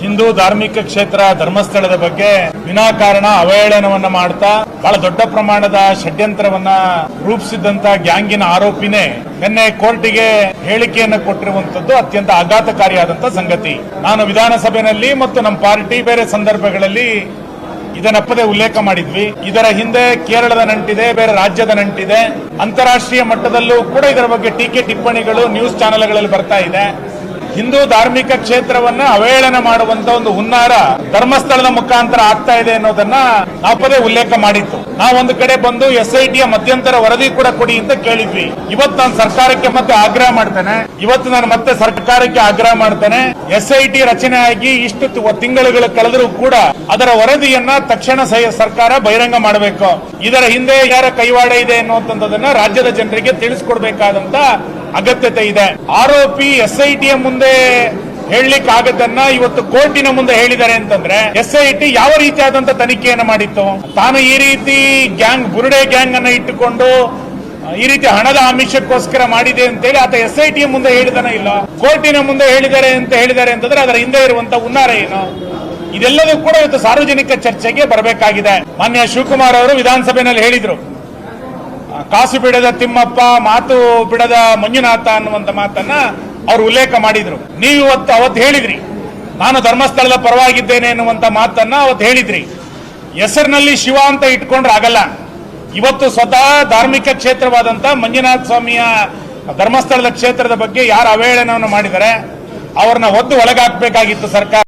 ಹಿಂದೂ ಧಾರ್ಮಿಕ ಕ್ಷೇತ್ರ ಧರ್ಮಸ್ಥಳದ ಬಗ್ಗೆ ವಿನಾಕಾರಣ ಅವಹೇಳನವನ್ನ ಮಾಡ್ತಾ ಬಹಳ ದೊಡ್ಡ ಪ್ರಮಾಣದ ಷಡ್ಯಂತ್ರವನ್ನ ರೂಪಿಸಿದಂತ ಗ್ಯಾಂಗಿನ ಆರೋಪಿನೇ ನಿನ್ನೆ ಕೋರ್ಟಿಗೆ ಹೇಳಿಕೆಯನ್ನು ಕೊಟ್ಟಿರುವಂತದ್ದು ಅತ್ಯಂತ ಆಘಾತಕಾರಿಯಾದಂತ ಸಂಗತಿ. ನಾನು ವಿಧಾನಸಭೆಯಲ್ಲಿ ಮತ್ತು ನಮ್ಮ ಪಾರ್ಟಿ ಬೇರೆ ಸಂದರ್ಭಗಳಲ್ಲಿ ಇದನ್ನಪ್ಪದೆ ಉಲ್ಲೇಖ ಮಾಡಿದ್ವಿ. ಇದರ ಹಿಂದೆ ಕೇರಳದ ನಂಟಿದೆ, ಬೇರೆ ರಾಜ್ಯದ ನಂಟಿದೆ. ಅಂತಾರಾಷ್ಟ್ರೀಯ ಮಟ್ಟದಲ್ಲೂ ಕೂಡ ಇದರ ಬಗ್ಗೆ ಟೀಕೆ ಟಿಪ್ಪಣಿಗಳು ನ್ಯೂಸ್ ಚಾನೆಲ್ಗಳಲ್ಲಿ ಬರ್ತಾ ಇದೆ. ಹಿಂದೂ ಧಾರ್ಮಿಕ ಕ್ಷೇತ್ರವನ್ನ ಅವಹೇಳನ ಮಾಡುವಂತ ಒಂದು ಹುನ್ನಾರ ಧರ್ಮಸ್ಥಳದ ಮುಖಾಂತರ ಆಗ್ತಾ ಇದೆ ಅನ್ನೋದನ್ನ ನಾವು ಪದೇ ಉಲ್ಲೇಖ ಮಾಡಿತ್ತು. ನಾವು ಒಂದು ಕಡೆ ಬಂದು SITಯ ಮಧ್ಯಂತರ ವರದಿ ಕೂಡ ಕೊಡಿ ಅಂತ ಕೇಳಿದ್ವಿ. ಇವತ್ತು ನಾನು ಸರ್ಕಾರಕ್ಕೆ ಮತ್ತೆ ಆಗ್ರಹ ಮಾಡ್ತೇನೆ. SIT ರಚನೆ ಆಗಿ ಇಷ್ಟು ತಿಂಗಳುಗಳು ಕಳೆದರೂ ಕೂಡ ಅದರ ವರದಿಯನ್ನ ತಕ್ಷಣ ಸರ್ಕಾರ ಬಹಿರಂಗ ಮಾಡಬೇಕು. ಇದರ ಹಿಂದೆ ಯಾರ ಕೈವಾಡ ಇದೆ ಅನ್ನುವಂಥದ್ದನ್ನ ರಾಜ್ಯದ ಜನರಿಗೆ ತಿಳಿಸ್ಕೊಡ್ಬೇಕಾದಂತ ಅಗತ್ಯತೆ ಇದೆ. ಆರೋಪಿ SITಯ ಮುಂದೆ ಹೇಳಲಿಕ್ಕೆ ಆಗದನ್ನ ಇವತ್ತು ಕೋರ್ಟಿನ ಮುಂದೆ ಹೇಳಿದ್ದಾರೆ ಅಂತಂದ್ರೆ SIT ಯಾವ ರೀತಿಯಾದಂತ ತನಿಖೆಯನ್ನು ಮಾಡಿತ್ತು? ತಾನು ಈ ರೀತಿ ಬುರುಡೆ ಗ್ಯಾಂಗ್ ಅನ್ನ ಇಟ್ಟುಕೊಂಡು ಈ ರೀತಿ ಹಣದ ಆಮಿಷಕ್ಕೋಸ್ಕರ ಮಾಡಿದೆ ಅಂತೇಳಿ ಆತ SITಯ ಮುಂದೆ ಹೇಳಿದನ ಇಲ್ಲ, ಕೋರ್ಟಿನ ಮುಂದೆ ಹೇಳಿದ್ದಾರೆ ಅಂತಂದ್ರೆ ಅದರ ಹಿಂದೆ ಇರುವಂತ ಹುನ್ನಾರ ಏನು? ಇದೆಲ್ಲದೂ ಕೂಡ ಇವತ್ತು ಸಾರ್ವಜನಿಕ ಚರ್ಚೆಗೆ ಬರಬೇಕಾಗಿದೆ. ಮಾನ್ಯ ಶಿವಕುಮಾರ್ ಅವರು ವಿಧಾನಸಭೆಯಲ್ಲಿ ಹೇಳಿದ್ರು, ಕಾಸು ಬಿಡದ ತಿಮ್ಮಪ್ಪ, ಮಾತು ಬಿಡದ ಮಂಜುನಾಥ ಅನ್ನುವಂತ ಮಾತನ್ನ ಅವರು ಉಲ್ಲೇಖ ಮಾಡಿದ್ರು. ನೀವು ಅವತ್ತು ಹೇಳಿದ್ರಿ, ನಾನು ಧರ್ಮಸ್ಥಳದ ಪರವಾಗಿದ್ದೇನೆ ಎನ್ನುವಂತ ಮಾತನ್ನ ಅವತ್ತು ಹೇಳಿದ್ರಿ. ಹೆಸರಿನಲ್ಲಿ ಶಿವ ಅಂತ ಇಟ್ಕೊಂಡ್ರೆ ಆಗಲ್ಲ. ಇವತ್ತು ಸ್ವತಃ ಧಾರ್ಮಿಕ ಕ್ಷೇತ್ರವಾದಂತ ಮಂಜುನಾಥ ಸ್ವಾಮಿಯ ಧರ್ಮಸ್ಥಳದ ಕ್ಷೇತ್ರದ ಬಗ್ಗೆ ಯಾರು ಅವಹೇಳನವನ್ನು ಮಾಡಿದರೆ ಅವ್ರನ್ನ ಒದ್ದು ಒಳಗಾಕ್ಬೇಕಾಗಿತ್ತು ಸರ್ಕಾರ.